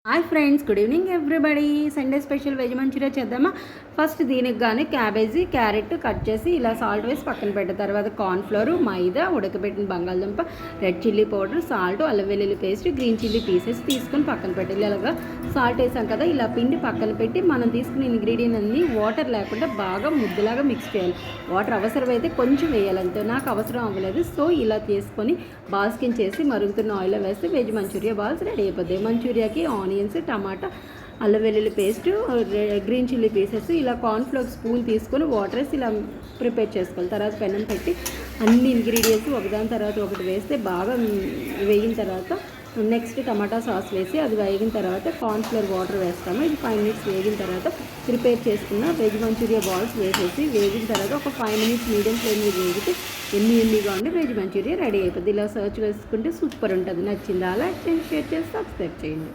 Hi friends, good evening everybody. Sunday special veg manchurian చేద్దామా? First దీనికి కానీ cabbage, carrot cut చేసి ఇలా సాల్ట్ వేసి పక్కన పెట్టిన తర్వాత కార్న్ఫ్లోర్, మైదా, ఉడకబెట్టిన బంగాళదుంప, రెడ్ చిల్లీ పౌడర్, సాల్ట్, అల్లం వెల్లుల్లి పేస్ట్, గ్రీన్ చిల్లీ పీసెస్ తీసుకొని పక్కన పెట్టాలి. ఇలాగా సాల్ట్ వేసాం కదా, ఇలా పిండి పక్కన పెట్టి మనం తీసుకున్న ఇంగ్రీడియంట్ అన్ని వాటర్ లేకుండా బాగా ముద్దలాగా మిక్స్ చేయాలి. వాటర్ అవసరమైతే కొంచెం వేయాలంటే నాకు అవసరం అవ్వలేదు, సో ఇలా తీసుకొని బాల్స్ కింద చేసి మరుగుతున్న ఆయిల్లో వేస్తే వెజ్ మంచూరియా బాల్స్ రెడీ అయిపోతాయి. మంచూరియాకి ఆనియన్స్, టమాటా, అల్లం వెల్లుల్లి పేస్ట్, గ్రీన్ చిల్లీ పీసెస్, ఇలా కార్న్ఫ్లోర్ స్పూన్ తీసుకొని వాటర్ వేసి ఇలా ప్రిపేర్ చేసుకోవాలి. తర్వాత పెనం పెట్టి అన్ని ఇంగ్రీడియంట్స్ ఒకదాని తర్వాత ఒకటి వేస్తే బాగా వేగిన తర్వాత నెక్స్ట్ టమాటా సాస్ వేసి అది వేగిన తర్వాత కార్న్ఫ్లోర్ వాటర్ వేస్తాము. ఇది 5 మినిట్స్ వేగిన తర్వాత ప్రిపేర్ చేసుకున్న వెజ్ మంచూరియా బాల్స్ వేసేసి వేగిన తర్వాత ఒక 5 మినిట్స్ మీడియం ఫ్లేమ్ మీద వేగితే ఎన్నిగా ఉండి వెజ్ మంచూరియా రెడీ అయిపోద్ది. ఇలా సర్చ్ వేసుకుంటే సూపర్ ఉంటుంది. నచ్చిందా? లైక్ చేయండి, షేర్ చేసి సబ్స్క్రైబ్ చేయండి.